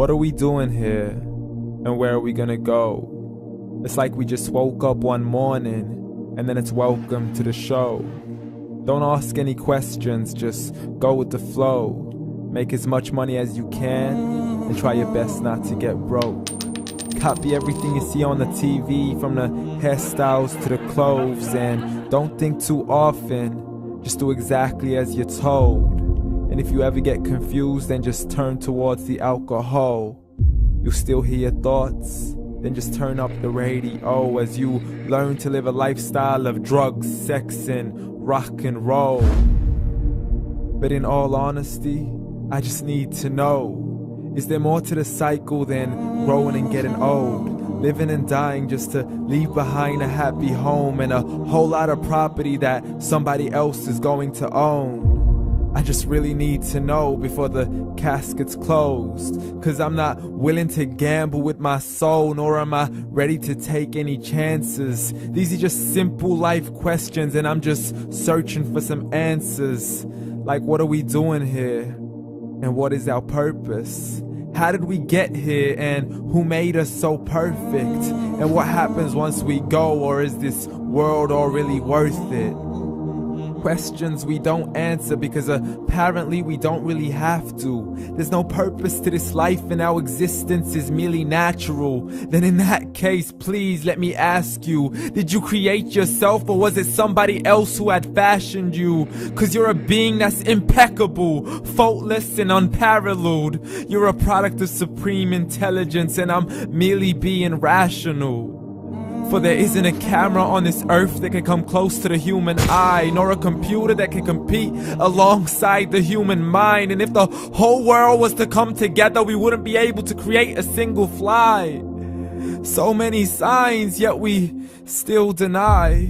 What are we doing here? And where are we gonna go? It's like we just woke up one morning and then it's welcome to the show. Don't ask any questions, just go with the flow. Make as much money as you can and try your best not to get broke. Copy everything you see on the TV, from the hairstyles to the clothes, and don't think too often, just do exactly as you're told. And if you ever get confused, then just turn towards the alcohol. You'll still hear your thoughts, then just turn up the radio as you learn to live a lifestyle of drugs, sex, and rock and roll. But in all honesty, I just need to know, is there more to the cycle than growing and getting old? Living and dying just to leave behind a happy home and a whole lot of property that somebody else is going to own. I just really need to know before the casket's closed, 'cause I'm not willing to gamble with my soul, nor am I ready to take any chances. These are just simple life questions and I'm just searching for some answers. Like, what are we doing here? And what is our purpose? How did we get here, and who made us so perfect? And what happens once we go, or is this world all really worth it? Questions we don't answer because apparently we don't really have to. There's no purpose to this life and our existence is merely natural. Then in that case, please let me ask you, did you create yourself, or was it somebody else who had fashioned you? 'Cause you're a being that's impeccable, faultless and unparalleled. You're a product of supreme intelligence and I'm merely being rational. For there isn't a camera on this earth that can come close to the human eye, nor a computer that can compete alongside the human mind. And if the whole world was to come together, we wouldn't be able to create a single fly. So many signs, yet we still deny.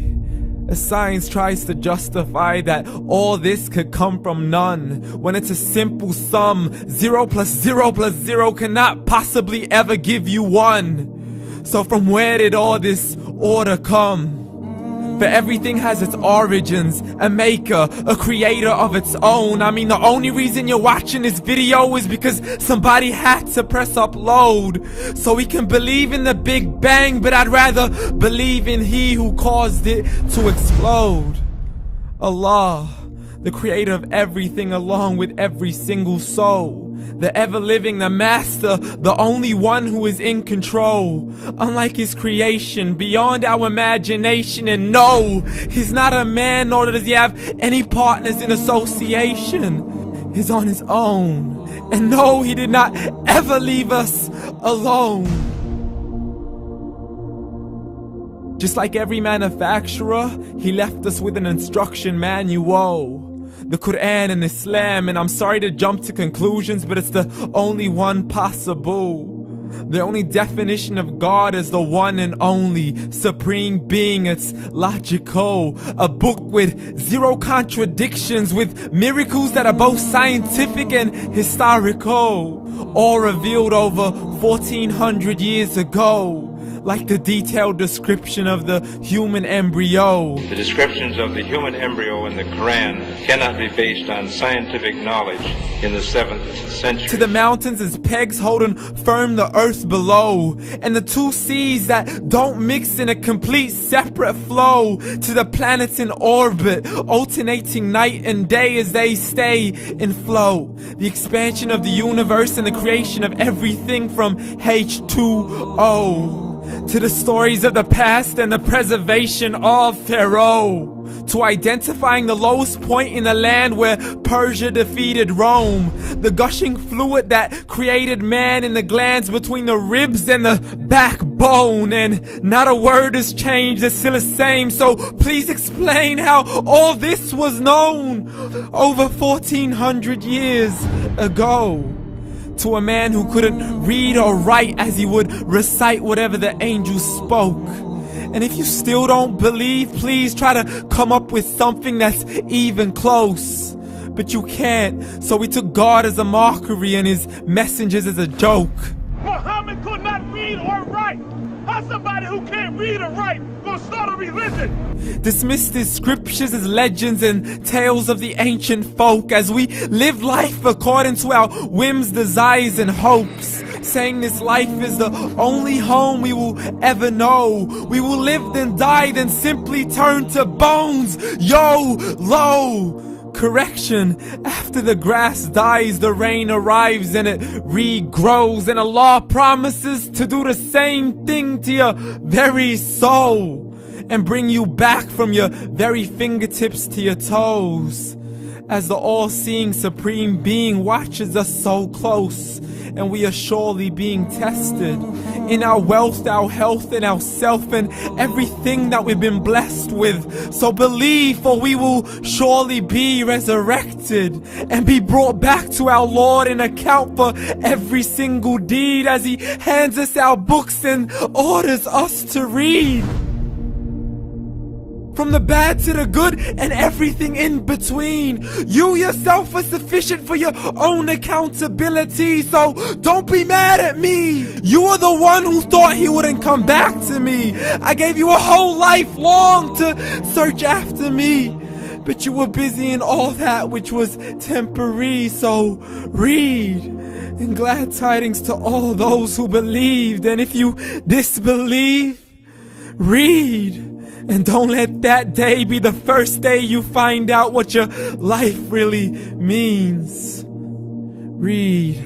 As science tries to justify that all this could come from none, when it's a simple sum. 0 plus 0 plus 0 cannot possibly ever give you 1. So from where did all this order come? For everything has its origins, a maker, a creator of its own. I mean, the only reason you're watching this video is because somebody had to press upload. So we can believe in the Big Bang, but I'd rather believe in He who caused it to explode. Allah, the creator of everything along with every single soul. The ever-living, the master, the only one who is in control. Unlike his creation, beyond our imagination. And no, he's not a man, nor does he have any partners in association. He's on his own. And no, he did not ever leave us alone. Just like every manufacturer, he left us with an instruction manual. The Quran and Islam, and I'm sorry to jump to conclusions, but it's the only one possible. The only definition of God is the one and only supreme being. It's logical, a book with 0 contradictions, with miracles that are both scientific and historical, all revealed over 1400 years ago. Like the detailed description of the human embryo. The descriptions of the human embryo in the Quran cannot be based on scientific knowledge in the 7th century. To the mountains as pegs holding firm the earth below, and the 2 seas that don't mix in a complete separate flow. To the planets in orbit, alternating night and day as they stay in flow. The expansion of the universe and the creation of everything from H2O. To the stories of the past and the preservation of Pharaoh. To identifying the lowest point in the land where Persia defeated Rome. The gushing fluid that created man in the glands between the ribs and the backbone. And not a word has changed, it's still the same. So please explain how all this was known over 1400 years ago. To a man who couldn't read or write as he would recite whatever the angels spoke. And if you still don't believe, please try to come up with something that's even close. But you can't, so we took God as a mockery and his messengers as a joke. Muhammad could not read or write. How's somebody who can't read or write gonna start a religion? Dismissed his scriptures as legends and tales of the ancient folk as we live life according to our whims, desires, and hopes. saying this life is the only home we will ever know. We will live then die, then simply turn to bones. YOLO! Correction, after the grass dies, the rain arrives and it regrows, and Allah promises to do the same thing to your very soul and bring you back from your very fingertips to your toes, as the all-seeing supreme being watches us so close, and we are surely being tested in our wealth, our health, and our self, and everything that we've been blessed with. So believe, for we will surely be resurrected and be brought back to our Lord and account for every single deed, as He hands us our books and orders us to read. From the bad to the good and everything in between. You yourself are sufficient for your own accountability, so don't be mad at me. You are the one who thought He wouldn't come back to me. I gave you a whole life long to search after me, but you were busy in all that which was temporary. So read, and glad tidings to all those who believed. And if you disbelieve, read. And don't let that day be the first day you find out what your life really means. Read.